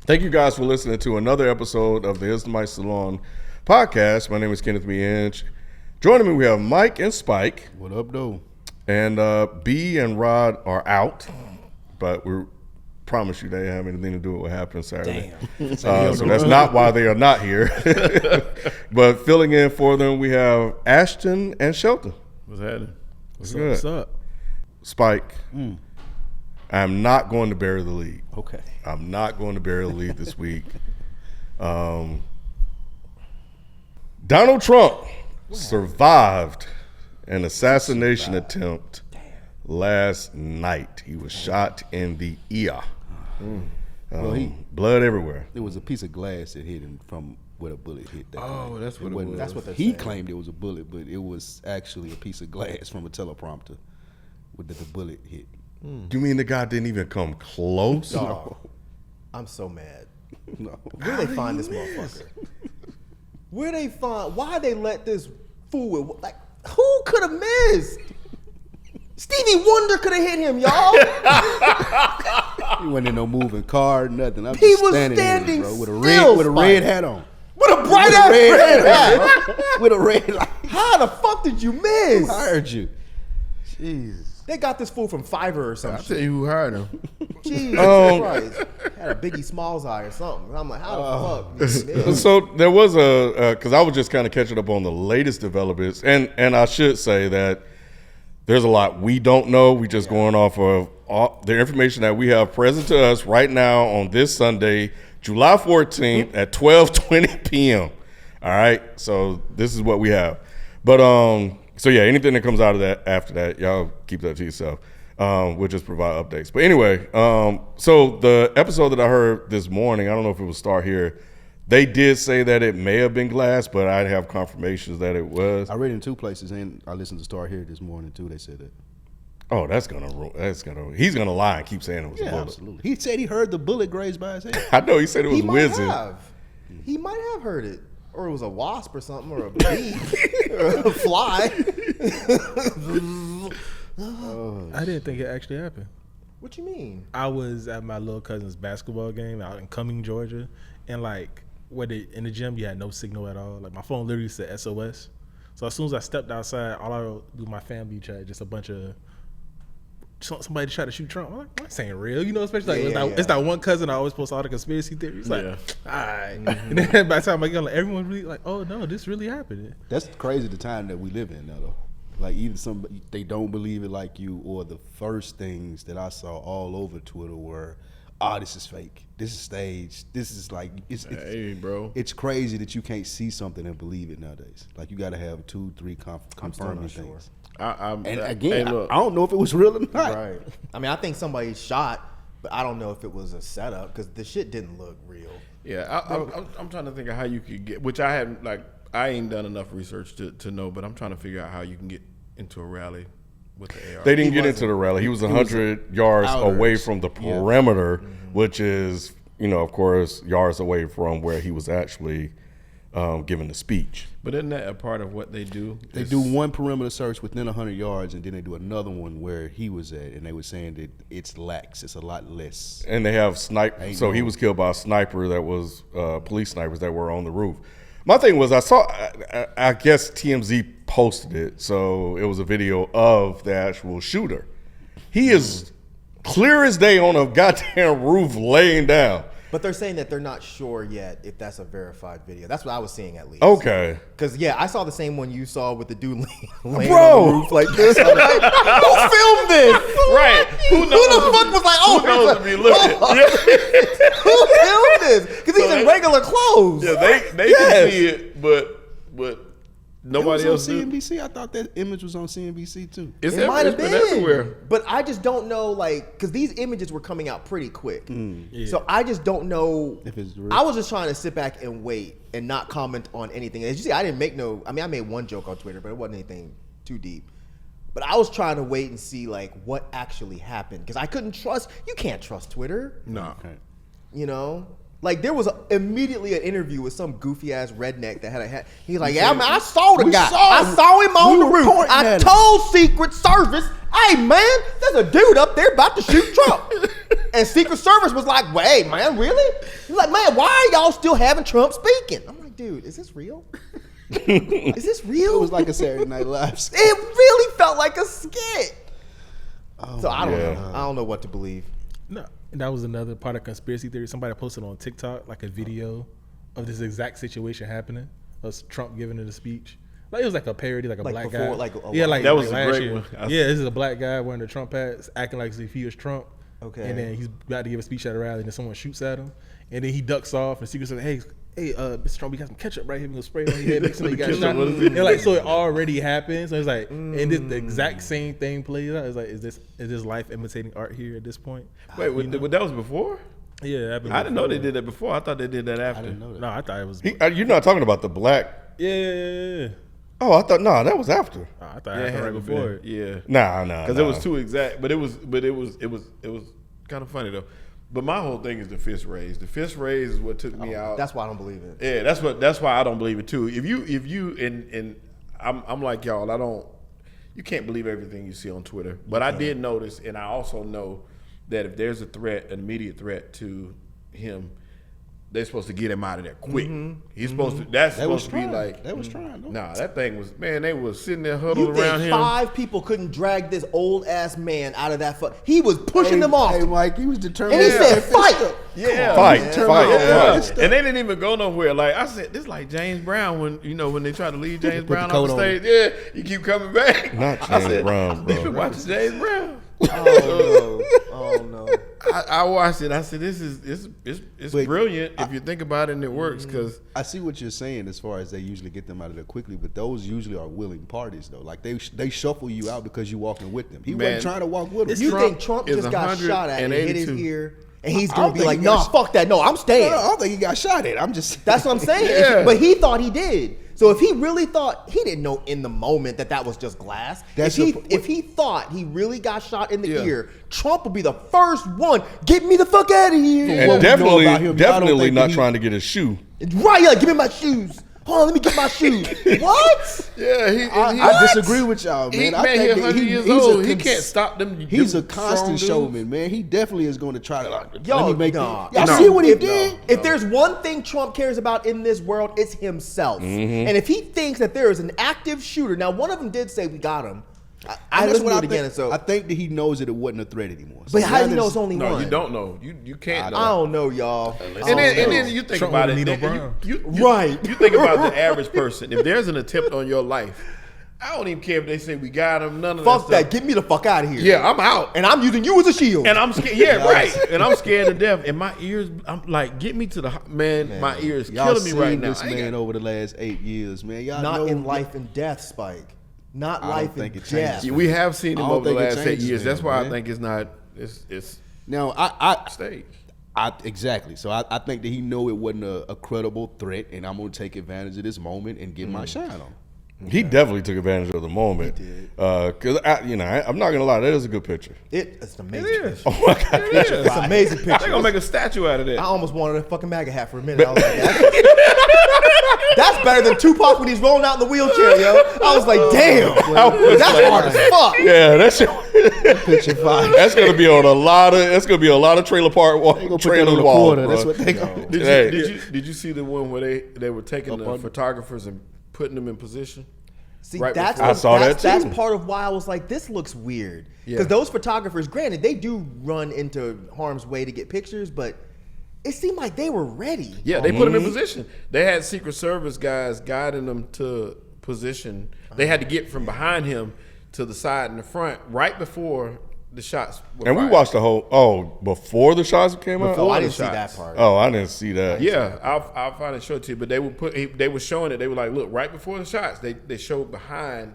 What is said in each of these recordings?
Thank you guys for listening to another episode of the Islamite Salon podcast. My name is Kenneth B. Inch. Joining me, we have Mike and Spike. What up, though? And B and Rod are out, but we promise you they didn't have anything to do with what happened Saturday. Damn. So that's not why they are not here. But filling in for them, we have Ashton and Shelton. What's happening? What's up? Spike, I'm not going to bury the lead. Okay. I'm not going to bury the lead this week. Donald Trump survived an assassination attempt last night. He was shot in the ear. Blood everywhere. There was a piece of glass that hit him from where the bullet hit. That's what it was. That's what they're he saying. claimed it was a bullet, but it was actually a piece of glass from a teleprompter that the bullet hit. You mean the guy didn't even come close? Dog, I'm so mad. No. Where they find this motherfucker? Where they find? Why they let this fool? Like, who could have missed? Stevie Wonder could have hit him, y'all. He wasn't in no moving car, nothing. I was He just was standing standing there, bro, with a still, red hat on. With a bright ass red hat. With a red light. How the fuck did you miss? Who hired you? Jesus. They got this fool from Fiverr or I'll something. tell you who hired him. Jesus Christ. Had a Biggie Smalls eye or something. I'm like, how the fuck did you miss? So there was because I was just kind of catching up on the latest developments, and I should say that there's a lot we don't know. We just going off of all the information that we have present to us right now on this Sunday, July 14th at 12:20 p.m. All right, so this is what we have. But so yeah, anything that comes out of that after that, y'all keep that to yourself. We'll just provide updates. But anyway, so the episode that I heard this morning, I don't know if it was Start Here. They did say that it may have been glass, but I have confirmations that it was. I read it in two places, and I listened to Start Here this morning too. They said that. Oh, he's gonna lie and keep saying it was a bullet. Absolutely. He said he heard the bullet graze by his head. I know he said it was He might whizzing. have. He might have heard it. Or it was a wasp or something, or a bee, or a fly. I didn't think it actually happened. What you mean? I was at my little cousin's basketball game out in Cumming, Georgia, and like in the gym you had no signal at all. Like my phone literally said SOS. So as soon as I stepped outside, all I do my family chat, just a bunch of somebody tried to shoot Trump. I'm like, this ain't real, you know. Especially like it's that one cousin I always post all the conspiracy theories. Like, all right. And then by the time I get on, like, everyone really like, oh no, this really happened. That's crazy the time that we live in now, though. Like either somebody they don't believe it like you, or the first things that I saw all over Twitter were, this is fake. This is staged. This is like Hey, bro. It's crazy that you can't see something and believe it nowadays. Like you got to have 2-3 confirming sure. things. And Again, I don't know if it was real or not. Right. I mean, I think somebody shot, but I don't know if it was a setup because the shit didn't look real. Yeah, I'm trying to think of how you could get, which I haven't, like, I ain't done enough research to know, but I'm trying to figure out how you can get into a rally with the AR. They didn't get into the rally. He was 100 yards away from the perimeter, which is, of course, yards away from where he was actually giving the speech. But isn't that a part of what they do? They do one perimeter search within 100 yards, and then they do another one where he was at, and they were saying that it's lax. It's a lot less. And they have so he was killed by a sniper that was police snipers that were on the roof. My thing was, I guess TMZ posted it, so it was a video of the actual shooter. He is clear as day on a goddamn roof laying down. But they're saying that they're not sure yet if that's a verified video. That's what I was seeing at least. Okay. Because, I saw the same one you saw with the dude laying Bro. on the roof like this. I'm like, who filmed this? Right. Who the fuck was like, Who knows if you look at who filmed this? Because he's in regular clothes. Yeah, they can see it, but nobody it else was on do. CNBC. I thought that image was on CNBC too. It might have been been everywhere. But I just don't know, because these images were coming out pretty quick. So I just don't know if it's real. I was just trying to sit back and wait and not comment on anything. As you see, I didn't make I made one joke on Twitter, but it wasn't anything too deep. But I was trying to wait and see what actually happened, because I couldn't trust. You can't trust Twitter. No. Okay. There was immediately an interview with some goofy ass redneck that had a hat. He's like, yeah, man, I saw the guy. I saw him on the roof. I told Secret Service, hey, man, there's a dude up there about to shoot Trump. And Secret Service was like, wait, man, really? He's like, man, why are y'all still having Trump speaking? I'm like, dude, is this real? Is this real? It was like a Saturday Night Live skit. It really felt like a skit. Oh, So I don't yeah. know. I don't know what to believe. No, and that was another part of conspiracy theory. Somebody posted on TikTok like a video of this exact situation happening, of Trump giving it a speech. Like it was like a parody, like a Like black before, guy. like That was like a last great year. one. Yeah, this is a black guy wearing the Trump hats, acting like as if he was Trump. Okay. And then he's about to give a speech at a rally, and then someone shoots at him, and then he ducks off, and Secret says, "Hey, Mr. Trump, we got some ketchup right here. We gonna spray it on your head, next time you got Ketchup, shot." what is it? And like, so it already happened. So it's like, and this, the exact same thing plays out. It's like, is this life imitating art here at this point? Wait, that was before? Yeah, it happened I didn't know before. they did that before. I thought they did that after. I didn't know that. No, I thought it was. You're not talking about the black. Yeah. Oh, I thought that was after. I thought Yeah, it happened right before. it. Yeah. Nah. Because it was too exact, but it was kind of funny though. But my whole thing is the fist raise. The fist raise is what took me out. That's why I don't believe it. Yeah, that's why I don't believe it too. If you and I'm like y'all, you can't believe everything you see on Twitter. But I did notice, and I also know that if there's a threat, an immediate threat to him, they're supposed to get him out of there quick. He's supposed to. That's They was supposed to be trying. like. They was trying. though. Nah, that thing was, man. They was sitting there You huddled around think him. 5 people couldn't drag this old ass man out of that? He was pushing them off, Hey, Mike, he was determined. and he said, to "Fight!" Yeah, Fight. Yeah. Fight. And they didn't even go nowhere. Like I said, this like James Brown when they try to leave James Brown the off coat the on. stage. Yeah, you keep coming back. Not I James said, Brown, I've bro. been watching James Brown. Oh no! I watched it. I said, this is it's But brilliant if you think about it and it works because I see what you're saying as far as they usually get them out of there quickly, but those usually are willing parties though. Like they shuffle you out because you walking with them. He Man, wasn't trying to walk with them. You Trump think Trump is just got shot at and hit his 182. ear, and he's I gonna don't be think like, he "No, got fuck that! No, I'm staying." No, I don't think he got shot at. I'm just That's what I'm saying. Yeah. But he thought he did. So if he really thought, he didn't know in the moment that was just glass. That's If he thought he really got shot in the Yeah. ear, Trump would be the first one. Get me the fuck out of here. What And we know definitely, about him, I don't definitely think not he- trying to get his shoe. Right, like, give me my shoes. Hold on, let me get my shoes. What? yeah, I disagree with y'all, man. I man, think he's that 100 years he's old. a He cons- can't stop them. He's a them constant strong dudes. showman, man. He definitely is going to try to Yo, let me make nah. Y'all No. see what he If- did? If there's one thing Trump cares about in this world, it's himself. Mm-hmm. And if he thinks that there is an active shooter, now one of them did say we got him. I And that's listened to what it I again, think. and so. I think that he knows that it wasn't a threat anymore. But So how do you now know it's there's- only No, one? you don't know. You can't know. I don't know, y'all. And then you think Trump about with it. Nino then Brown. You Right. You think about the average person. If there's an attempt on your life, I don't even care if they say we got him. None of Fuck that that. stuff. Get me the fuck out of here. Yeah, I'm out. And I'm using you as a shield. And I'm scared. Yeah, right. And I'm scared to death. And my ears, I'm like, get me to the man. My ears Y'all killing me seen right now. this I ain't man got- over the last 8 years, man. Y'all Not know in life and death, Spike. Not I don't life and think it death. changes. We have seen him I don't over the think it last 8 changes years. him, That's why I man. think it's not. It's Now, I stage. exactly. So I think that he knew it wasn't a credible threat, and I'm going to take advantage of this moment and get my shine on. He definitely took advantage of the moment. Because I'm not gonna lie, that is a good picture. It's an amazing It is. picture. Oh my god, It is. It's an amazing They're picture. gonna make a statue out of that. I almost wanted a fucking MAGA hat for a minute. I was like, that's better than Tupac when he's rolling out in the wheelchair, yo. I was like, damn, that's hard as fuck. yeah, that's Picture fire. that's gonna be on a lot of trailer park They gonna put that trailer on the walls, quarter. bro. That's what they gonna do. Hey. Did you see the one where they were taking the on- photographers and putting them in position? See, Right that's before- I saw that that's too. part of why I was like, this looks weird. Yeah. Because those photographers, granted, they do run into harm's way to get pictures, but it seemed like they were ready. Yeah, they put them in position. They had Secret Service guys guiding them to position. They had to get from behind him to the side and the front right before the shots were And we fired. watched the whole before the shots came out. Oh, I the didn't see shots. that part. Oh, I didn't see that. Yeah, I'll find it, show it to you. But they would they were showing it. They were like, look, right before the shots, they showed behind,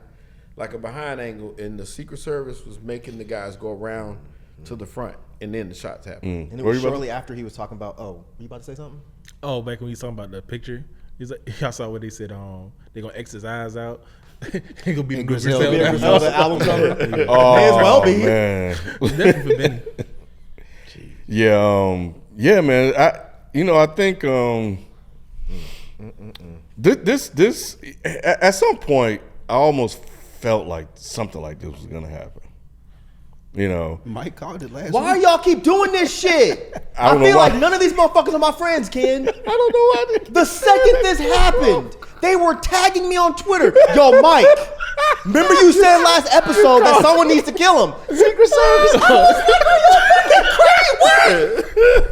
like a behind angle, and the Secret Service was making the guys go around to the front, and then the shots happened. And it Were was you about shortly after he was talking about, were you about to say something? Oh, back when he was talking about the picture, he's like, y'all saw what they said. They're gonna X his eyes out. He gonna be the And Griselda. Griselda. Griselda album cover. Oh, May as well be. man. Definitely for Benny. Yeah, man. I think this at some point I almost felt like something like this was gonna happen. You know, Mike called it last Why week. y'all keep doing this shit? I don't know feel why. like none of these motherfuckers are my friends, Ken. I don't know why. The second this happened, they were tagging me on Twitter. Yo, Mike, remember you said last episode that someone needs to kill him. Secret Service. I was like, are you fucking crazy?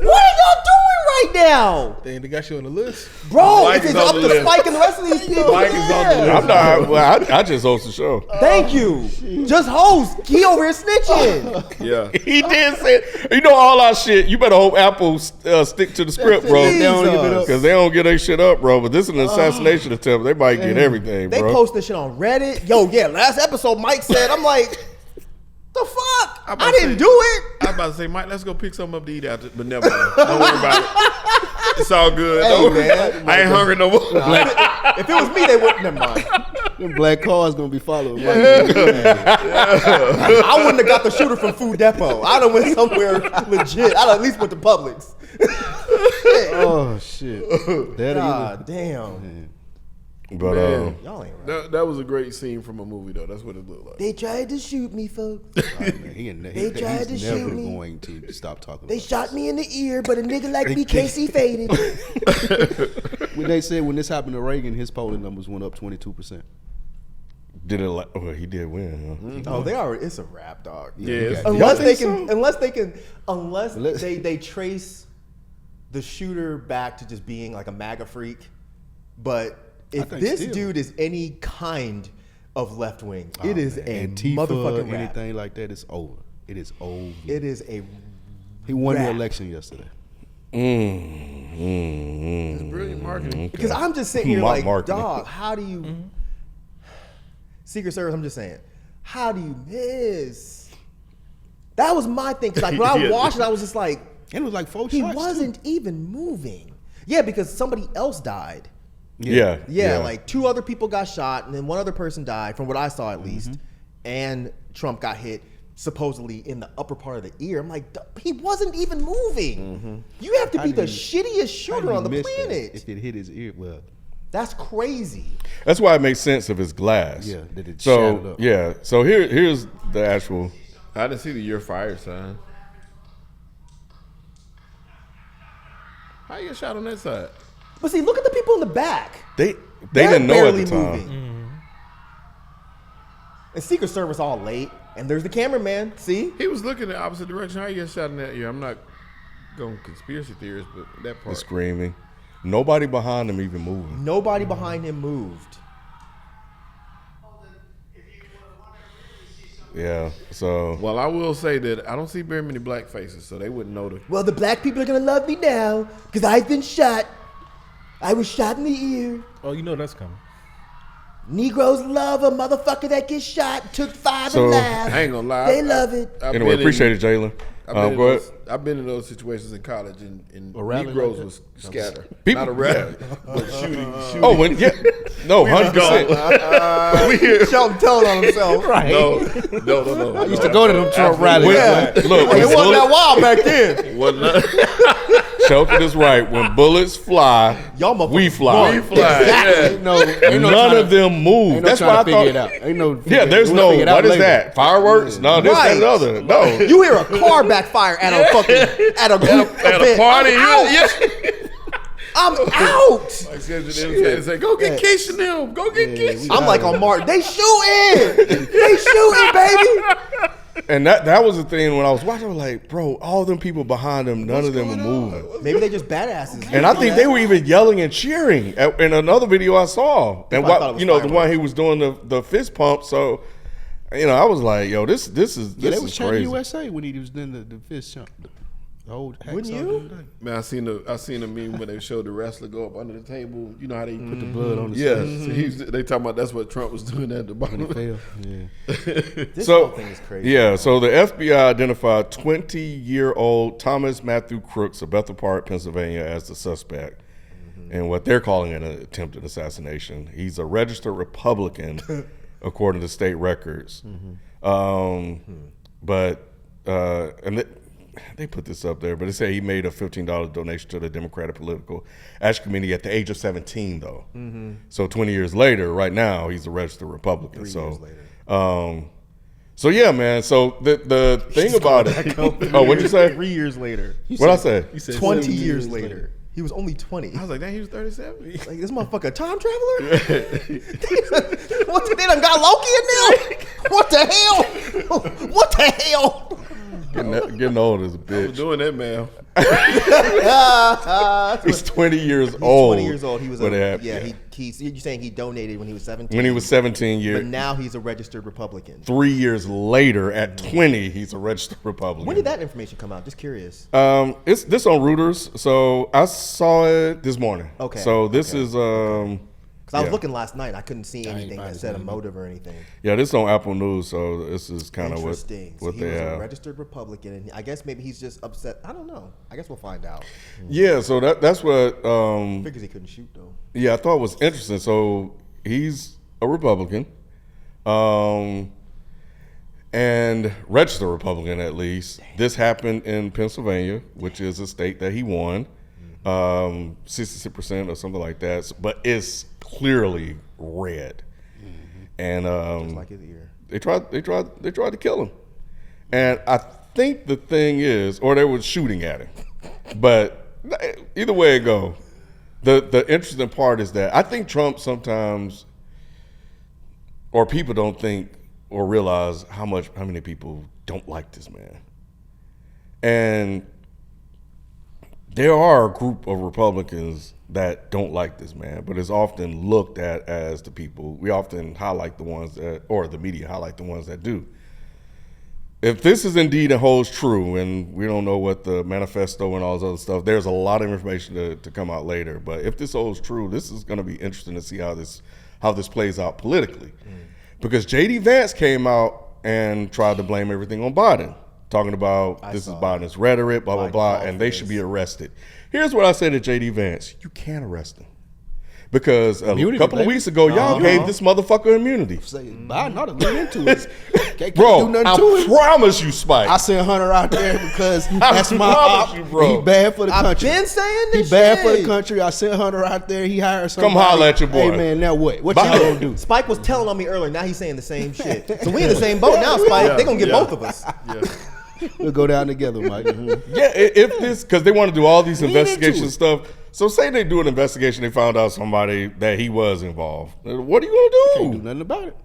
What are y'all doing right now? They got you on the list. Bro, Mike if is it's on up the to list. Spike and the rest of these people. Mike is on the yeah. list. I'm not. Well, I just host the show. Thank you. Just host. He over here snitching. Yeah. He did say, you know, all our shit. You better hope Apple stick to the script, bro. They don't give it up. Because they don't get their shit up, bro. But this is an assassination attempt. They might get everything, They bro. post this shit on Reddit. Yo, yeah, last episode Mike said, I'm like, the fuck? I'm about I to didn't say- do it. I was about to say, Mike, let's go pick something up to eat after, but never mind. Don't worry about it. It's all good. Hey, Don't worry. man. I ain't hungry no more. If it was me, they wouldn't. Never mind. Them black cars gonna be following Mike. I wouldn't have got the shooter from Food Depot. I'd have went somewhere legit. I'd at least went to Publix. Oh shit. God damn. But Man. Y'all ain't right. That was a great scene from a movie, though. That's what it looked like. They tried to shoot me, folks. They tried to he's shoot never me. going to stop talking They about shot me in the ear, but a nigga like me can't see faded. it. When they said when this happened to Reagan, his polling numbers went up 22%. did it like? Well, he did win. Huh? Oh, they are. It's a rap, dog. Yeah, it's- Unless Y'all they think can, so? unless Let's- they trace the shooter back to just being like a MAGA freak. But if think this still. dude is any kind of left wing, it is a Antifa, motherfucking rap. anything like that, it's over. It is over. It is a. He won the rap. election yesterday. It's brilliant marketing. Because I'm just sitting here Mock like, marketing. dog, how do you. Secret Service, I'm just saying, how do you miss? That was my thing. Because like, when I Yeah. watched it, I was just like, And it was like 4 he shots. wasn't even moving. Yeah, because somebody else died. Yeah. Yeah, like 2 other people got shot, and then 1 other person died, from what I saw at least. Mm-hmm. And Trump got hit supposedly in the upper part of the ear. I'm like, he wasn't even moving. You have to How be do the you- shittiest How shooter do you on the miss that planet. if it hit his ear, well, That's crazy. That's why it makes sense of his glass. Yeah, that it shattered So up. yeah. So here's the actual. I didn't see the "You're fired" sign. How you get shot on that side? But see, look at the people in the back. They They're didn't know at barely the time. moving. And Secret Service all late, and there's the cameraman. See, He was looking the opposite direction. How you get shot in that ear? I'm not going conspiracy theories, but that The part. screaming. Nobody behind them even moving. nobody behind him moved. Yeah. So Well, I will say that I don't see very many black faces, so they wouldn't know the. Well, the black people are gonna love me now because I've been shot. I was shot in the ear. Oh, you know that's coming. Negroes love a motherfucker that gets shot, took 5 So, and laughed. I ain't gonna lie. They love it. I've anyway, been appreciate in- it, Jalen. Go ahead. I've been in those situations in college, and rally Negroes like was scattered. People- Not a rally, but shooting. Oh, when yeah, no, 100%. we here. Shelton telling on himself. Right. No. I used to go to them Trump rallies. Yeah. Look, It when wasn't that bullets, wild back then. Shelton is right. When bullets fly, Y'all motherfuckers we fly. We fly. Ain't no, ain't no None trying of them move. Ain't no That's trying why I to figure it thought. out. Ain't no. Yeah, there's we'll no. figure it out What is later. that? Fireworks? No, this, that, and the other. No. You hear a car backfire at a fucking at a group At a event. party, I'm out. yeah. I'm out. Say, go get Keisha now. Go get Keisha. I'm like on Martin. They shooting. They shooting, baby. And that was the thing when I was watching. I was like, bro, all them people behind them, none of them were moving. Maybe they just badasses. And I think they were even yelling and cheering in another video I saw. And probably thought it what was you know, the fireworks. one he was doing the fist pump. So, you know, I was like, yo, this is Yeah, they this was is chanting crazy. USA when he was doing the fist jump. The old Wouldn't hacksaw you? the other day. Man, I seen a meme when they showed the wrestler go up under the table. You know how they put the Blood on the Yeah, side. so they talking about that's what Trump was doing at the bottom. Fail. Yeah. This So whole thing is crazy. yeah, so the FBI identified 20-year-old Thomas Matthew Crooks of Bethel Park, Pennsylvania, as the suspect in what they're calling an attempted assassination. He's a registered Republican, according to state records. But and they put this up there, but they say he made a $15 donation to the Democratic Political Action Committee at the age of 17, though. So 20 years later, right now, he's a registered Republican. 3 so, years later. So yeah, man. So the thing about it. Oh, what'd you say? 3 years later. What'd I say? You said 20 17 years later. He was only 20. I was like, dang, he was 37. Like, this motherfucker a time traveler? They done got Loki in there? What the hell? What the hell? Getting old as a I was bitch. doing that, man. He's 20 years He's old. 20 years old. He was when it a, happened. yeah. You're saying he donated when he was 17. When he was 17 but years. now he's a registered Republican. 3 years later, at 20, he's a registered Republican. When did that information come out? Just curious. It's this on Reuters, so I saw it this morning. Okay. So this is Because I was yeah. looking last night, I couldn't see anything find that his said a name. motive or anything. Yeah, this is on Apple News, so this is kind of Interesting. what So he they was a have. registered Republican, and I guess maybe he's just upset. I don't know. I guess we'll find out. Yeah, so that's what. Figures he couldn't shoot though. Yeah, I thought was interesting. So he's a Republican, and registered Republican at least. This happened in Pennsylvania, which is a state that he won, 66% or something like that. But it's clearly red, and Just like his ear. they tried to kill him. And I think the thing is, or they were shooting at him. But either way it go, the interesting part is that I think Trump sometimes, or people don't think or realize how many people don't like this man. And there are a group of Republicans that don't like this man, but it's often looked at as the people. We often highlight the ones that, or the media highlight the ones that do. If this is indeed and holds true, and we don't know what the manifesto and all this other stuff, there's a lot of information to come out later. But if this holds true, this is going to be interesting to see how this plays out politically. Because J.D. Vance came out and tried to blame everything on Biden, talking about this is Biden's rhetoric, blah, blah, Biden blah, called and for they this. should be arrested. Here's what I say to J.D. Vance. You can't arrest him. Because a Immunity, couple of baby. weeks ago, y'all gave this motherfucker immunity. Say, Biden ought to lean into it. Can't Bro, do nothing I to it. promise you, Spike. I sent Hunter out there because that's my promise op. you, bro. He bad for the I've country. been saying He this bad for the shit. country. I sent Hunter out there. He hired somebody. Come holler at your boy. Hey man, now what? What Bye. y'all gonna do? Spike was telling on me earlier. Now he's saying the same shit. So we in the same boat now, Spike. They gonna get both of us. We'll go down together, Mike. Mhm. Yeah, if this, because they want to do all these Lean into investigation it. stuff. So say they do an investigation, they found out somebody that he was involved. What are you Can't gonna do do? nothing about it.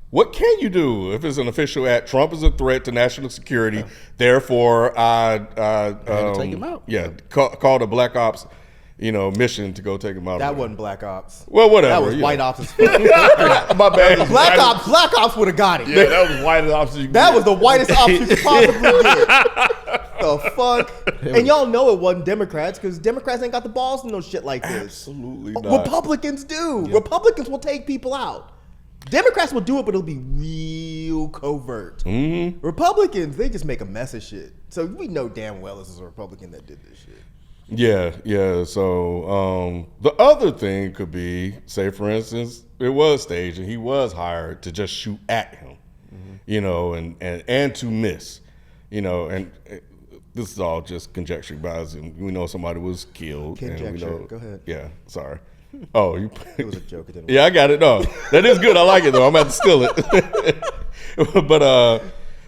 What can you do if it's an official act? Trump is a threat to national security. Therefore, I to take him out. Yeah, called a black ops, mission to go take him out. That wasn't black ops. Well, whatever. That was yeah. white ops as fuck. My bad. Black ops would have got him. Yeah, that was white ops. That was the whitest ops you could possibly get. The fuck? And y'all know it wasn't Democrats because Democrats ain't got the balls to no shit like this. Absolutely not. Republicans do. Republicans will take people out. Democrats will do it, but it'll be real covert. Mm-hmm. Republicans, they just make a mess of shit. So we know damn well this is a Republican that did this shit. Yeah. So the other thing could be, say for instance, it was staged and he was hired to just shoot at him, and to miss, and this is all just conjecture, guys. And we know somebody was killed. And we Conjecture. know, Go ahead. Yeah. Sorry. Oh, you. It was a joke. It didn't Yeah, I got it. No, that is good. I like it though. I'm about to steal it.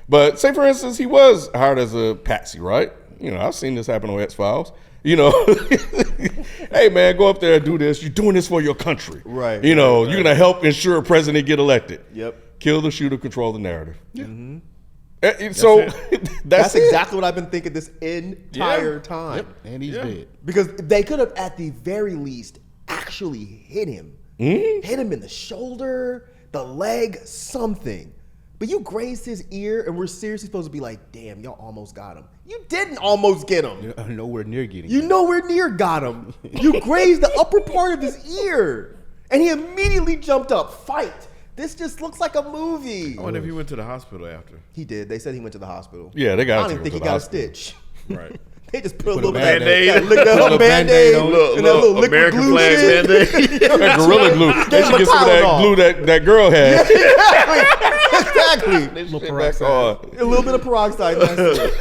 But say for instance, he was hired as a patsy, right? I've seen this happen on X-Files. Hey man, go up there and do this. You're doing this for your country, Right, You're gonna help ensure a president get elected. Yep. Kill the shooter, control the narrative. Yeah. So That's it. exactly what I've been thinking this entire time. And he's dead. Because they could have, at the very least, actually hit him. Hit him in the shoulder, the leg, something. But you grazed his ear, and we're seriously supposed to be like, damn, y'all almost got him. You didn't almost get him. You're nowhere near getting. You nowhere near got him. You grazed the upper part of his ear. And he immediately jumped up. Fight. This just looks like a movie. I wonder if he went to the hospital after. He did. They said he went to the hospital. Yeah, they got. I don't even think he got a stitch. Right. They just put a Put a little bit of Band-Aid. that little Band-Aid Band-Aid on and that little liquid American glue flag shit. Band-Aid. That gorilla glue. They Gave should him get a some of that Tylenol. glue that girl had. Exactly. Shit back on. A little bit of peroxide. That's it.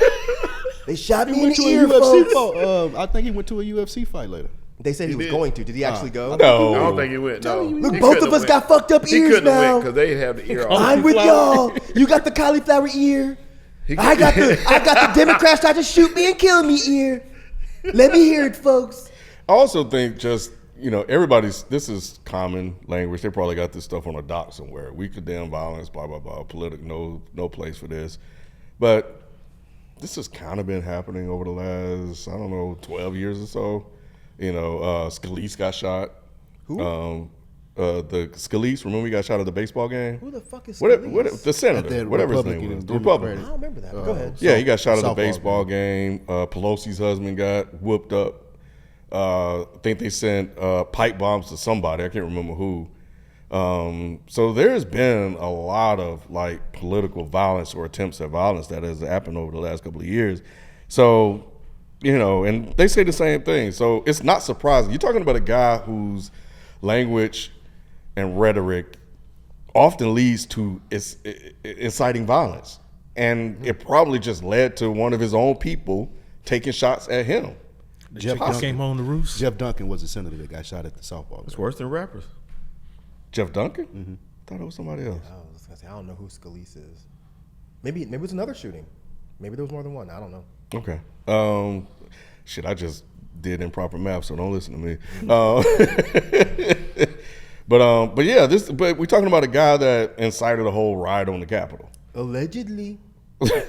They shot He me in went the to a ear, UFC folks. fight. I think he went to a UFC fight later. They said he was did. going to. Did he actually go? No. I don't think he went. No, Look, He both couldn't of us have got fucked up He ears couldn't have now. went because they have the ear off. I'm with y'all. You got the cauliflower ear. I got the Democrats tried to shoot me and kill me ear. Let me hear it, folks. I also think just, this is common language. They probably got this stuff on a doc somewhere. We condemn violence, blah, blah, blah, political, no place for this. But this has kind of been happening over the last, 12 years or so. Scalise got shot. Who? The Scalise, remember he got shot at the baseball game? Who the fuck is What, Scalise? the senator, That whatever his Republican name was, the Democrat. Republican. I don't remember that. Go ahead. Yeah, he got shot at the softball baseball game. Pelosi's husband got whooped up. I think they sent pipe bombs to somebody. I can't remember who. So there's been a lot of political violence or attempts at violence that has happened over the last couple of years. So, and they say the same thing. So it's not surprising. You're talking about a guy whose language and rhetoric often leads to inciting violence. And it probably just led to one of his own people taking shots at him. Jeff Chickens came home to roost. Jeff Duncan was the senator that got shot at the softball. It's game. worse than rappers. Jeff Duncan? Mm-hmm. Thought it was somebody else. I was gonna say, I don't know who Scalise is. Maybe it was another shooting. Maybe there was more than one. I don't know. Okay. I just did improper math, so don't listen to me. But yeah, but we're talking about a guy that incited a whole riot on the Capitol. Allegedly.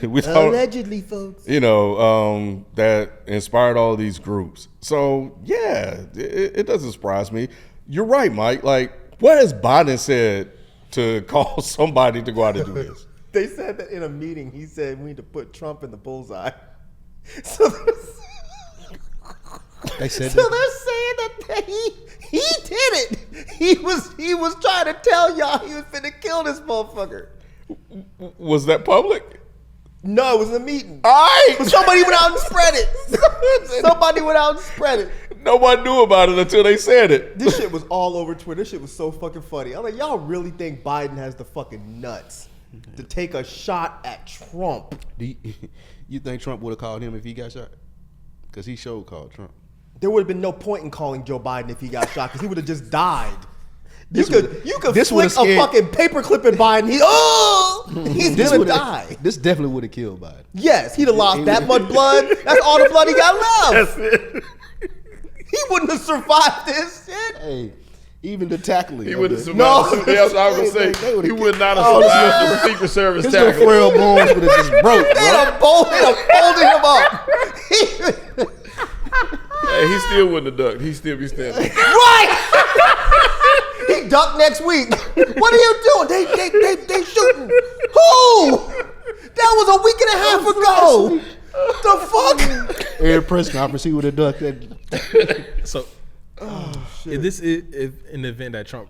Allegedly, folks. That inspired all of these groups. So yeah, it doesn't surprise me. You're right, Mike. What has Biden said to call somebody to go out and do this? They said that in a meeting, he said we need to put Trump in the bullseye. So They said so they're saying that he did it. He was trying to tell y'all he was finna kill this motherfucker. Was that public? No, it was in a meeting. All right. But somebody went out and spread it. Somebody went out and spread it. Nobody knew about it until they said it. This shit was all over Twitter. This shit was so fucking funny. I'm like, y'all really think Biden has the fucking nuts to take a shot at Trump? Do you think Trump would have called him if he got shot? Because he showed called Trump. There would have been no point in calling Joe Biden if he got shot because he would have just died. This you could this flick would've a scared- fucking paperclip at Biden. He's gonna would've- die. This definitely would have killed Biden. Yes, he'd have lost that much blood. That's all the blood he got left. That's it. He wouldn't have survived this shit. Hey, even the tackling. He of wouldn't the- survive. No. That's what I was gonna They say. would've He would not have Oh, this survived the Secret Service His little tackle. frail bones would have just broke, They'd bro. have folded him up. Hey, he still wouldn't have ducked. He'd still be standing. Right. He ducked next week. What are you doing? They shooting. Who? That was a week and a half ago. The fuck? Every press conference, he would have ducked that. So, if in the event that Trump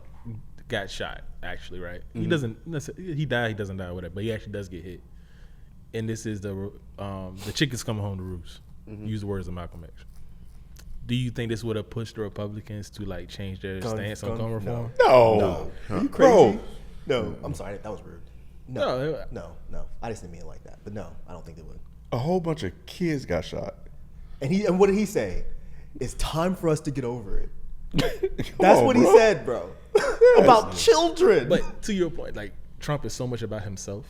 got shot, actually, right? He doesn't. He died. He doesn't die. Whatever. But he actually does get hit. And this is the chickens coming home to roost. Use the words of Malcolm X. Do you think this would have pushed the Republicans to change their stance on gun reform? No. Are you crazy? Bro. No. I'm sorry. That was rude. No. No. I just didn't mean it like that. But no, I don't think they would. A whole bunch of kids got shot. And what did he say? It's time for us to get over it. Come That's on, what bro. he said, bro. About children. But to your point, Trump is so much about himself.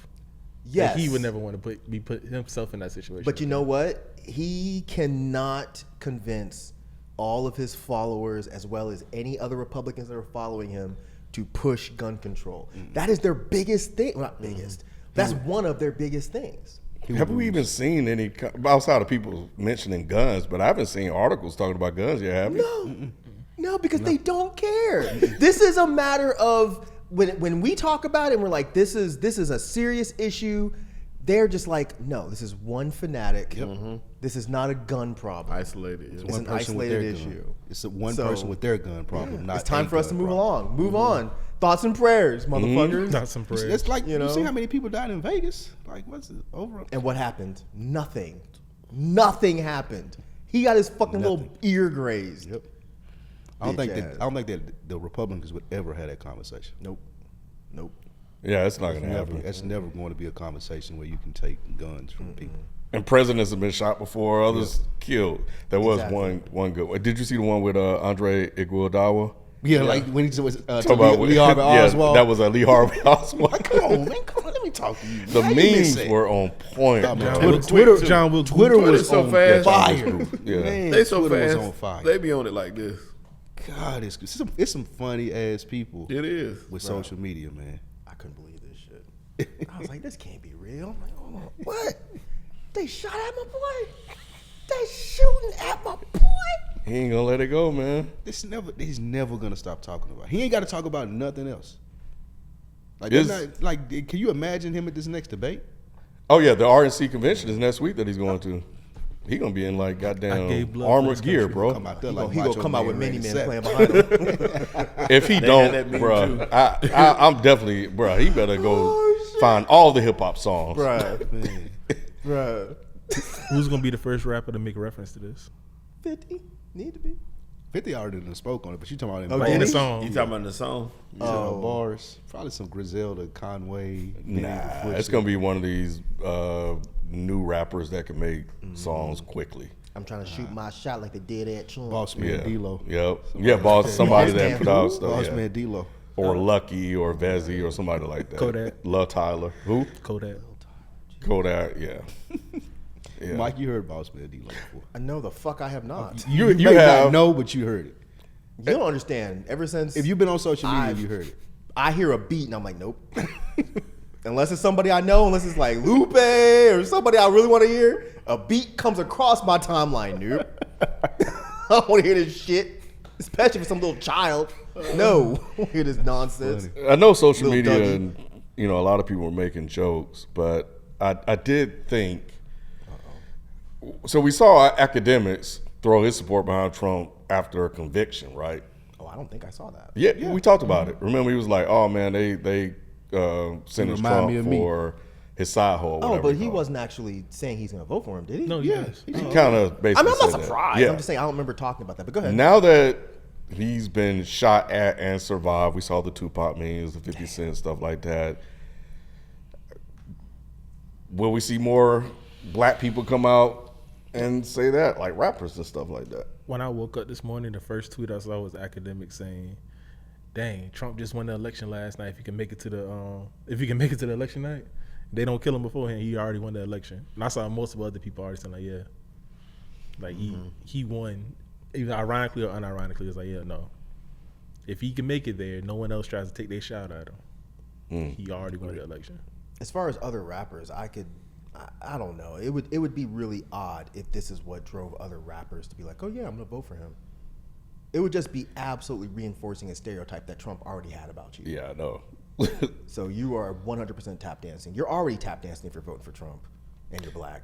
yes, That he would never want to put himself in that situation. But you know what? He cannot convince all of his followers, as well as any other Republicans that are following him, to push gun control. That is their biggest thing. Well, not biggest. That's one of their biggest things. Have we even seen any, outside of people mentioning guns, but I haven't seen articles talking about guns yet, have you? No, because they don't care. This is a matter of when we talk about it and we're like, this is a serious issue. They're just like, no, this is one fanatic. This is not a gun problem. Isolated. It's an isolated issue. It's one So, person with their gun problem. Not It's time a for us to gun move problem. along. Move on. Thoughts and prayers, motherfuckers. not some prayers. It's like You you, know? see how many people died in Vegas? What's it over? And what happened? Nothing. Nothing happened. He got his fucking little ear grazed. Yep. I don't think Bitch ass. that the Republicans would ever have that conversation. Nope. Yeah, it's not going to happen. It's never going to be a conversation where you can take guns from people. And presidents have been shot before, others killed. There was Exactly. one good one. Did you see the one with Andre Iguodala? Yeah, like when he was Talk to about Lee Harvey Oswald. that was a Lee Harvey Oswald. Come on, man. Come on, let me talk to you. The How you miss memes it? were on point. Oh, man. man. Twitter, John Will Twitter Twitter's was so on fast. fire. Yeah. Man, They so Twitter fast. was on fire. They be on it like this. God, it's some funny ass people It is. with social media, man. I couldn't believe this shit. I was like, this can't be real. I'm like, hold on, what? They shot at my boy. They shooting at my boy. He ain't gonna let it go, man. He's never gonna stop talking about. He ain't got to talk about nothing else. Like, Is- they're not, like, can you imagine him at this next debate? Oh yeah, the RNC convention is next week that he's going to. He gonna be in like gave goddamn blood for armored this gear, country. bro. Come out there He like gonna Macho come out Man with many Randy men Savage. playing behind him. If he They had don't, that meme bro, too. I'm definitely, bro. He better go find all the hip hop songs. Bruh. Man. Bruh. Who's gonna be the first rapper to make a reference to this? 50? Need to be. 50 already done spoke on it, but you talking about Oh, in Like in did the he? song. You talking about the song? bars? Probably some Griselda, Conway. Nah, it's gonna be one of these new rappers that can make songs quickly. I'm trying to shoot my shot like they did at Trump. Boss Man Yeah, D-Lo. yep, yeah, boss. Somebody Boss that Man put who? out stuff, Boss yeah. Man D-Lo. Or Lucky or Vezzy or somebody like that. Kodak. Lil Tyler. Who? Kodak. Kodak. Yeah. Yeah. Mike, you heard Boss Man D-Lo before. No, the fuck I have not. You You may have- not know, but you heard it. You don't understand. Ever since If you've been on social media, I've- you heard it. I hear a beat and I'm like, nope. Unless it's somebody I know, unless it's like Lupe or somebody I really want to hear, a beat comes across my timeline, nope. I don't want to hear this shit, especially for some little child. No, I don't hear this nonsense. I know social Lil media Dougie. and a lot of people were making jokes, but I did think. So we saw academics throw his support behind Trump after a conviction, right? Oh, I don't think I saw that. Yeah, we talked about it. Remember, he was like, "Oh man, they sentenced Remind Trump me of me. for his side hole." Oh, whatever but you he call it. wasn't actually saying he's going to vote for him, did he? No, Yeah. yes. He kind of basically. I mean, I'm not said that. surprised. Yeah. I'm just saying I don't remember talking about that. But go ahead. Now that he's been shot at and survived, we saw the Tupac memes, the 50 Cent stuff like that. Will we see more black people come out and say that, like rappers and stuff like that? When I woke up this morning, the first tweet I saw was academics saying, "Dang, Trump just won the election last night. If he can make it to the election night, they don't kill him beforehand. He already won the election." And I saw most of other people already saying like, "Yeah, like he won." Either ironically or unironically, it's like, "Yeah, no. If he can make it there, no one else tries to take their shot at him. He already won the election." As far as other rappers, I don't know. It would be really odd if this is what drove other rappers to be like, oh yeah, I'm gonna vote for him. It would just be absolutely reinforcing a stereotype that Trump already had about you. Yeah, I know. So you are 100% tap dancing. You're already tap dancing if you're voting for Trump and you're black.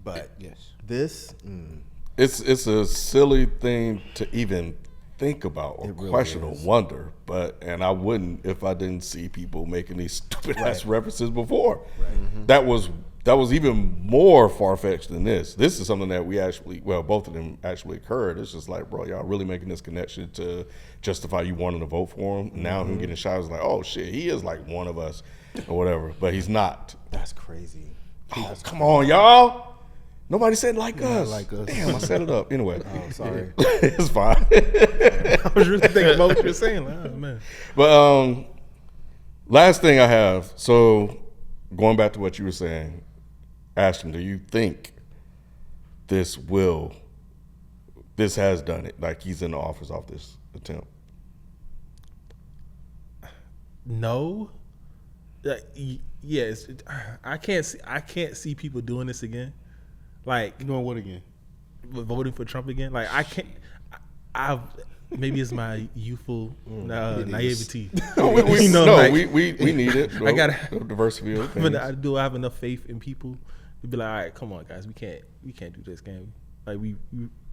But Yes. this, It's a silly thing to even think about or really question or is. wonder, and I wouldn't if I didn't see people making these stupid ass references before. Right. That was even more far fetched than this. This is something that both of them actually occurred. It's just like, bro, y'all really making this connection to justify you wanting to vote for him. Now him getting shot is like, oh shit, he is like one of us or whatever, but he's not. that's crazy. Oh, come on, y'all. Nobody said like us. like us. Damn, I set it up. Anyway. Oh, sorry. It's fine. I was really thinking about what you're saying. Like, oh man, But last thing I have, so going back to what you were saying, Ashton, do you think this has done it? Like he's in the office off this attempt? no. Yes, I can't see people doing this again. Like You doing what again? voting for Trump again. Like I can't. Maybe it's my youthful naivety. We You know, no, like- we need it. I gotta- diversity of But opinions. do I have enough faith in people to be like, all right, come on, guys, we can't do this, can we? Like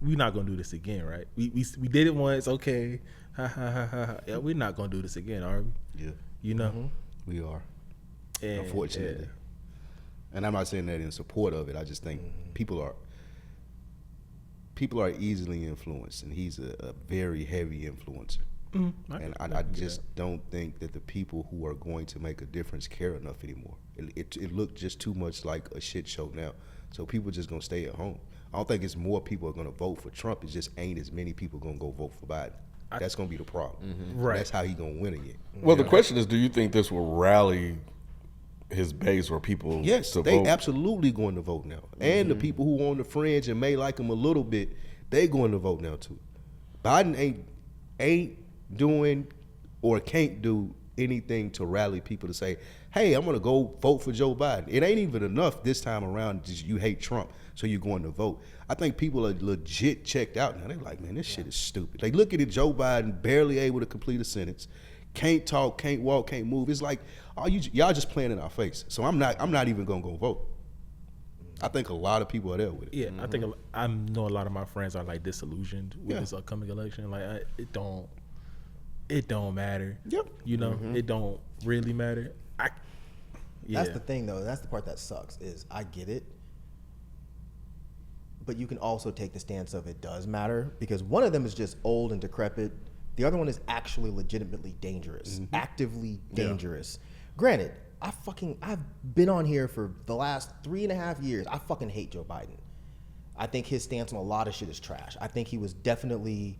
we're not gonna do this again, right? We did it once, okay. Ha ha ha ha. Yeah, we're not gonna do this again, are we? Yeah, You know. we are. And, Unfortunately. And I'm not saying that in support of it. I just think people are easily influenced, and he's a very heavy influencer. And I just don't think that the people who are going to make a difference care enough anymore. It looked just too much like a shit show now. So people just gonna stay at home. I don't think it's more people are gonna vote for Trump. It just ain't as many people gonna go vote for Biden. That's gonna be the problem. Right. That's how he gonna win again. Well, the question is, do you think this will rally his base or people Yes, to they vote? absolutely going to vote now. And the people who on the fringe and may like him a little bit, they going to vote now too. Biden ain't doing or can't do anything to rally people to say, hey, I'm going to go vote for Joe Biden. It ain't even enough this time around just you hate Trump, so you're going to vote. I think people are legit checked out now. They're like, man, this shit is stupid. They look at it, Joe Biden barely able to complete a sentence, can't talk, can't walk, can't move. It's like, y'all just playing in our face. So I'm not even going to go vote. I think a lot of people are there with it. Yeah, I think I know a lot of my friends are like disillusioned with this upcoming election. Like it don't matter. Yep. You know, it don't really matter. That's the thing, though. That's the part that sucks. Is I get it, but you can also take the stance of it does matter, because one of them is just old and decrepit. The other one is actually legitimately dangerous, actively dangerous. Granted, I've been on here for the last 3.5 years. I fucking hate Joe Biden. I think his stance on a lot of shit is trash. I think he was definitely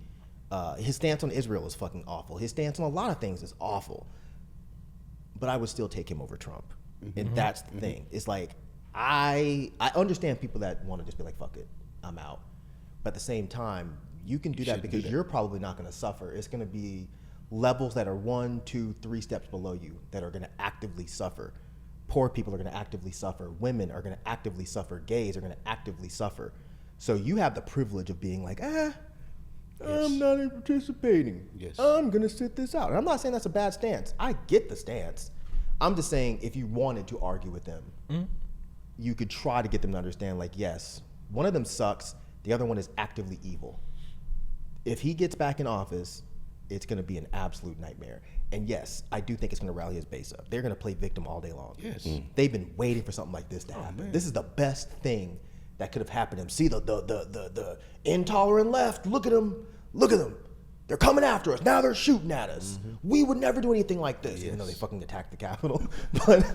his stance on Israel is fucking awful. His stance on a lot of things is awful. But I would still take him over Trump. And that's the thing. It's like I understand people that want to just be like, fuck it, I'm out. But at the same time, you can do that because you're probably not going to suffer. It's going to be levels that are 1, 2, 3 steps below you that are going to actively suffer. Poor people are going to actively suffer. Women are going to actively suffer. Gays are going to actively suffer. So you have the privilege of being like, I'm not participating. Yes. I'm going to sit this out. And I'm not saying that's a bad stance. I get the stance. I'm just saying if you wanted to argue with them, you could try to get them to understand, like, yes, one of them sucks. The other one is actively evil. If he gets back in office, it's going to be an absolute nightmare. And yes, I do think it's going to rally his base up. They're going to play victim all day long. Yes. They've been waiting for something like this to happen. Man. This is the best thing that could have happened to him. See the intolerant left. Look at them. Look at them. They're coming after us. Now they're shooting at us. We would never do anything like this, even though they fucking attacked the Capitol. But,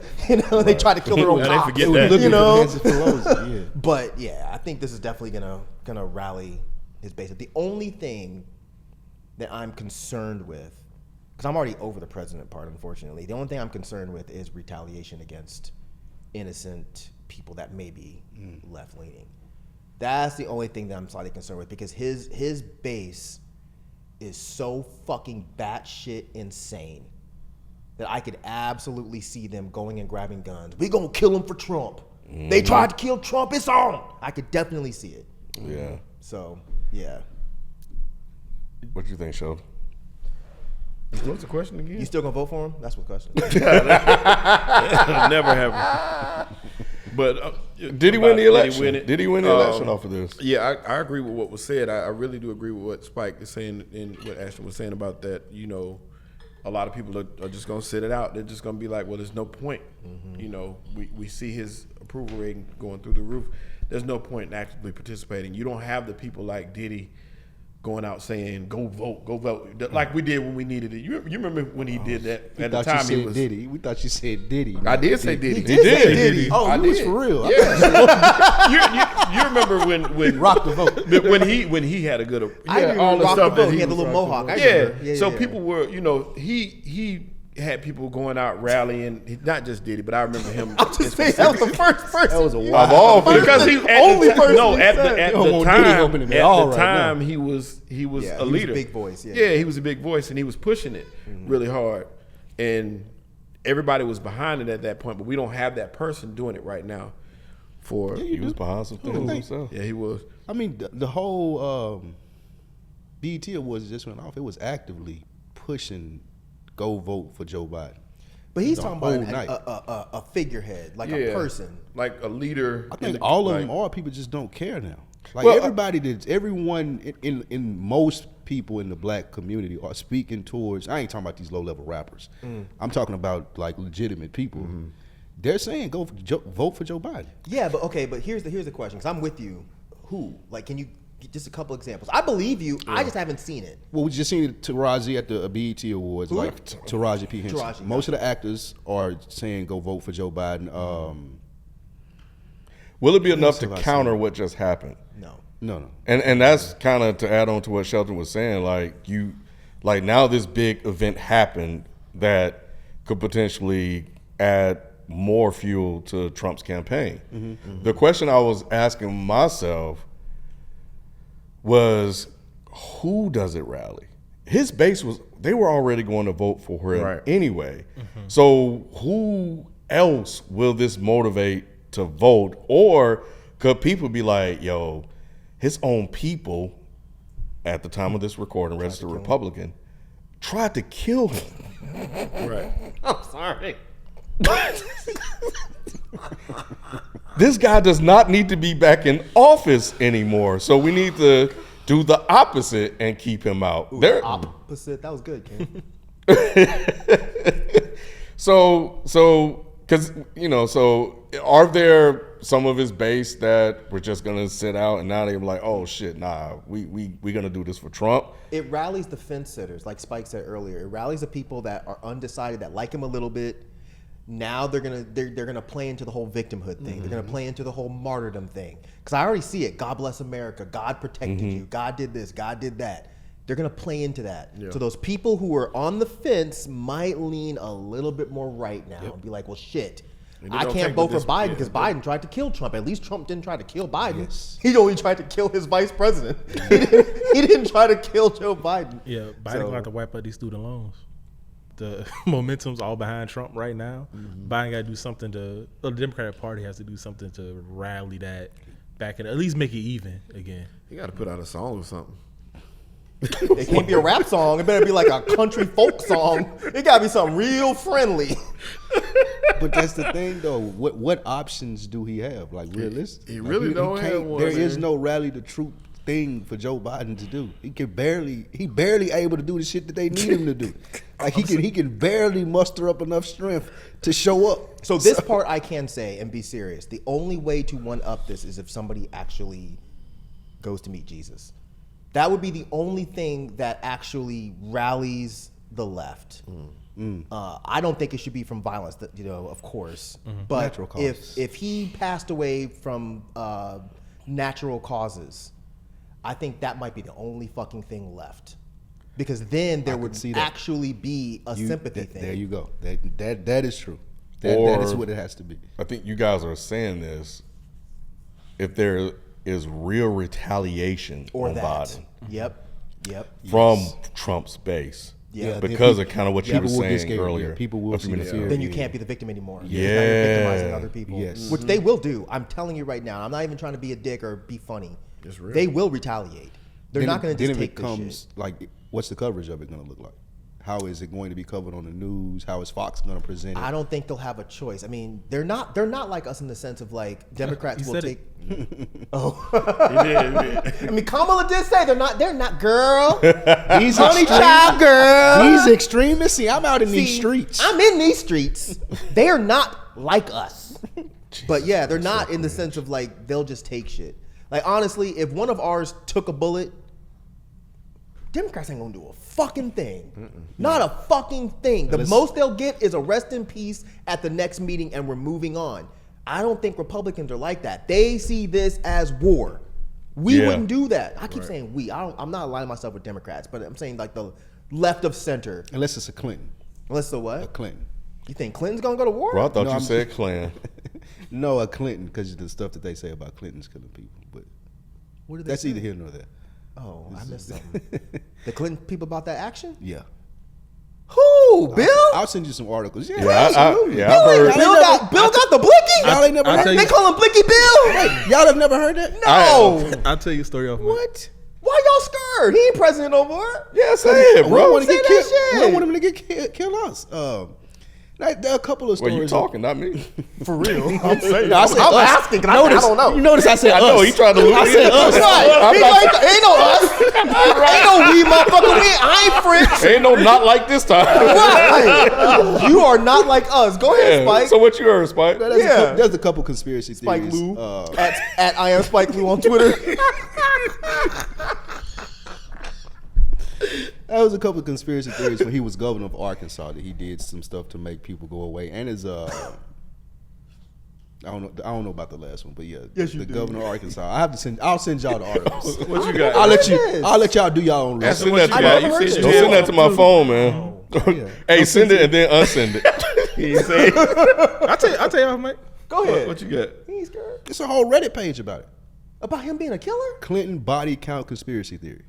they tried to kill their own They cops. forget that. You know? Yeah. But yeah, I think this is definitely gonna rally his base. The only thing that I'm concerned with, because I'm already over the president part, unfortunately, the only thing I'm concerned with is retaliation against innocent people that may be left leaning. That's the only thing that I'm slightly concerned with, because his base is so fucking batshit insane that I could absolutely see them going and grabbing guns. We gonna kill him for Trump. They tried to kill Trump. It's on. I could definitely see it. Yeah. So yeah. What do you think, Sheldon? What's the question again? You still gonna vote for him? That's what the question. That'll never happen. But Did he win the election? Did he win it? Did he win the election off of this? Yeah, I agree with what was said. I really do agree with what Spike is saying and what Ashton was saying about that. You know, a lot of people are just going to sit it out. They're just going to be like, well, there's no point. You know, we see his approval rating going through the roof. There's no point in actively participating. You don't have the people like Diddy going out saying, go vote, like we did when we needed it. You remember when he did that? At the time he was Diddy. We thought you said Diddy. I did say Diddy. He did say Diddy. Oh, I you was did. for real. Yeah. you remember when Rock the vote. when he had a good I yeah, remember all the Rock stuff the that Vote. He had the was- little mohawk. I Yeah. remember. So people were, you know, he had people going out rallying, not just Diddy, but I remember him. I'm just saying that was the first person. That was a you- wild. Of all people. because he Only person he at said. the You don't want Diddy opening it all right time now. he was Yeah, a he was a leader, big voice, yeah. yeah, he was a big voice, and he was pushing it really hard, and everybody was behind it at that point. But we don't have that person doing it right now. For He was behind some things himself. yeah, he was. I mean, the whole BET Awards just went off. It was actively pushing go vote for Joe Biden. But he's The talking whole about night. a figurehead, like a person. like a leader. I think in the- all of like- them are people just don't care now. Like Well, everyone in most people in the black community are speaking towards. I ain't talking about these low level rappers. I'm talking about like legitimate people. They're saying vote for Joe Biden. Yeah, but okay, but here's the question, because I'm with you. Who? Like, can just a couple examples. I believe you. I just haven't seen it. Well, we just seen Taraji at the BET Awards, Who? like Taraji P. Henson. Taraji, Most of the actors are saying go vote for Joe Biden. Will it be enough to have I counter seen? what just happened? No. And that's kind of to add on to what Shelton was saying. Like now this big event happened that could potentially add more fuel to Trump's campaign. The question I was asking myself was, who does it rally? His base they were already going to vote for him anyway. So who else will this motivate to vote? Or could people be like, yo, his own people at the time of this recording, registered Republican, tried to kill him. Right. I'm sorry. This guy does not need to be back in office anymore. So we need to do the opposite and keep him out. Opposite. That was good, Ken. So, because, so are there some of his base that were just going to sit out and now they're like, oh shit, nah, we going to do this for Trump? It rallies the fence sitters, like Spike said earlier. It rallies the people that are undecided, that like him a little bit. Now they're gonna play into the whole victimhood thing. They're gonna play into the whole martyrdom thing. Because I already see it. God bless America. God protected you. God did this. God did that. They're gonna play into that. Yeah. So those people who are on the fence might lean a little bit more right now and be like, well, shit. And I they're can't gonna vote for take Biden because Biden tried to kill Trump. At least Trump didn't try to kill Biden. Yes. He only tried to kill his vice president. He didn't try to kill Joe Biden. Yeah, Biden gonna have to wipe out these student loans. The momentum's all behind Trump right now. Biden got to do something the Democratic Party has to do something to rally that back and at least make it even again. You got to put out a song or something. It can't be a rap song. It better be like a country folk song. It got to be something real friendly. But that's the thing, though. What options do he have? Like, realistic? He really don't have one, There is man. no rally the troop thing for Joe Biden to do. He barely able to do the shit that they need him to do. Like he can barely muster up enough strength to show up. So this part I can say and be serious. The only way to one up this is if somebody actually goes to meet Jesus. That would be the only thing that actually rallies the left. I don't think it should be from violence, of course. But Natural causes. if he passed away from natural causes, I think that might be the only fucking thing left. Because then there would see that. actually be a sympathy thing. There you go. That is true. That is what it has to be. I think you guys are saying this. If there is real retaliation Or on that. Biden Yep. from Trump's base, Yeah, because of kind of what you were people will get saying scared. earlier. Yeah, people will a few see the minutes fear. ago. Then you can't be the victim anymore. Yeah. Now you're victimizing other people. Yes. Which they will do. I'm telling you right now. I'm not even trying to be a dick or be funny. It's real. They will retaliate. They're not going to just Then take it this becomes shit. like, what's the coverage of it going to look like? How is it going to be covered on the news? How is Fox going to present it? I don't think they'll have a choice. I mean, they're not like us in the sense of like Democrats He will said take. it. He did. I mean, Kamala did say they're not girl. He's Only extreme- child girl. He's extremist. See, I'm out in these See, streets. I'm in these streets. They are not like us. But yeah, they're not in the sense of like they'll just take shit. Like honestly, if one of ours took a bullet, Democrats ain't gonna do a fucking thing. Not a fucking thing. The most they'll get is a rest in peace at the next meeting and we're moving on. I don't think Republicans are like that. They see this as war. We Yeah. wouldn't do that. I keep saying we. I'm not aligning myself with Democrats, but I'm saying like the left of center. Unless it's a Clinton. Unless the A what? Clinton. You think Clinton's gonna go to war? Bro, I thought No, you I'm- said Klan. No, a Clinton, because of the stuff that they say about Clinton's killing people. But What did they that's say? either here nor there. Oh, I missed something. The Clinton people about that action? Yeah. Who? Bill? I'll send you some articles. Yeah, Yeah, absolutely. I've heard. Bill got the blicky? Y'all ain't never I'll heard tell They you- call him Blicky Bill? Y'all have never heard that? No. I'll tell you a story off my What? Why y'all scared? He ain't president no more. Yeah, say it, We bro. don't want to Say get that killed. shit. We don't want him to get kill us. There are a couple of Well, stories. you talking, not me. For real. I'm saying. No, I said I'm us. asking. 'Cause I don't know. You notice I said I us. know he tried to lose. I said us. Right. Ain't no us. Ain't no we, motherfucker. I ain't French. Ain't no not like this time. Right. You are not like us. Go ahead, Yeah. Spike. So what you heard, Spike? There's a couple conspiracy Spike theories. Lou. At I am Spike Lou on Twitter. There was a couple of conspiracy theories when he was governor of Arkansas that he did some stuff to make people go away. And his I don't know about the last one, but yeah, Yes, you the do. governor of Arkansas. I'll send y'all the articles. What you got? I'll let y'all do y'all own That's research. what Send you that got. to You never said heard you Don't send had that to my phone, man. Hey, send it and then unsend it. He ain't say it. I'll tell y'all, mate. Go ahead. What you got? He's scared. It's a whole Reddit page about it. About him being a killer? Clinton body count conspiracy theory.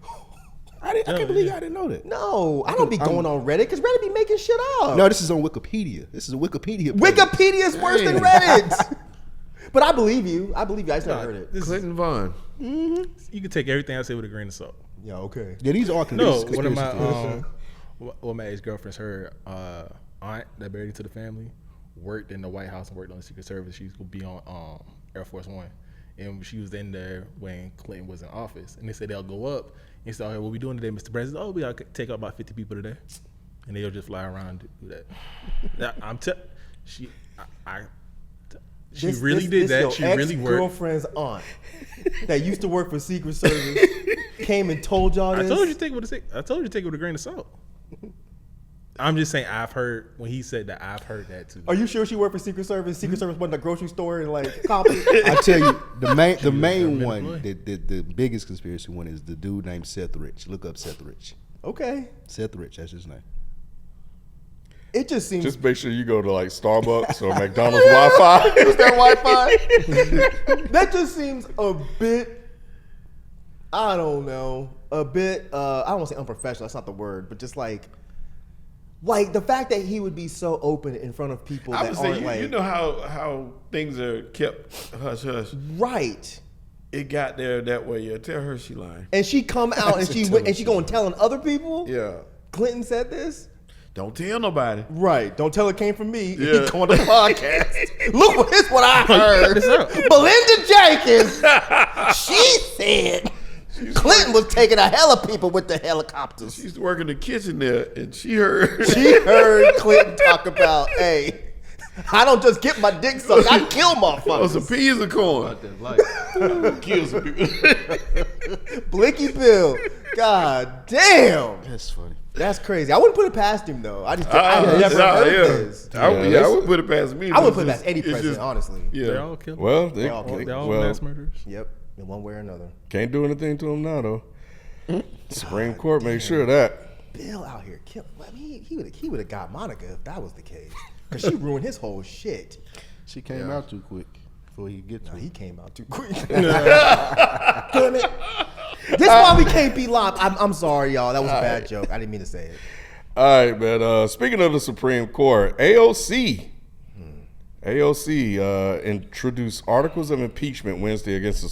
I can't believe I didn't know that. No, I don't be going on Reddit because Reddit be making shit up. No, this is on Wikipedia. This is a Wikipedia page. Wikipedia is worse than Reddit. But I believe you. I just never heard it. Clinton Vaughn. You can take everything I say with a grain of salt. Yeah, okay. Yeah, these are No, conspiracy one of my theories. one of my ex girlfriends, her aunt that married into the family, worked in the White House and worked on the Secret Service. She used to be on Air Force One, and she was in there when Clinton was in office. And they said they'll go up and say, "Okay, what we doing today, Mr. President? Oh, we gotta take out about 50 people today," and they'll just fly around and do that. She really did that. She really worked. Girlfriend's aunt that used to work for Secret Service came and told y'all this. I told you to take it with a grain of salt. I'm just saying I've heard when he said that I've heard that too. Are you sure she worked for Secret Service? Secret Service went to the grocery store and like copy. I tell you, the main government one, employee. the biggest conspiracy one is the dude named Seth Rich. Look up Seth Rich. Okay. Seth Rich, that's his name. It just seems Just make sure you go to like Starbucks or McDonald's Wi-Fi. Is that Wi-Fi? That just seems a bit, I don't know, a bit, I don't want to say unprofessional, that's not the word, but just like the fact that he would be so open in front of people I that would say, aren't like, you know how things are kept hush hush. right. It got there that way. Yeah, tell her she lying. And she come out and she went and she going telling other people, Yeah. Clinton said this? Don't tell nobody. Right. Don't tell it came from me. Yeah. He on the podcast. Look what I heard. this out. Belinda Jenkins. She said Clinton was taking a hell of people with the helicopters. She used to work in the kitchen there, and she heard. She heard Clinton talk about, hey, I don't just get my dick sucked. I kill Oh, some motherfuckers. peas or corn. Kills some people. Blicky Bill. God damn. That's funny. That's crazy. I wouldn't put it past him though. I never heard this. I wouldn't put it past me. I wouldn't put it It's past any it's president, just- honestly. They're Yeah. all killed. Well, They're all killed. They're all well, mass murderers. Yep. In one way or another. can't do anything to him now though. Supreme Court made sure of that. Bill out here killing. I mean, he would have got Monica if that was the case, because she ruined his whole shit. She came out too quick before he could get to No, it. he came out too quick. Damn it! This why we can't be live. I'm sorry, y'all. That was a bad joke. I didn't mean to say it. All right, man. Speaking of the Supreme Court, AOC introduced articles of impeachment Wednesday against the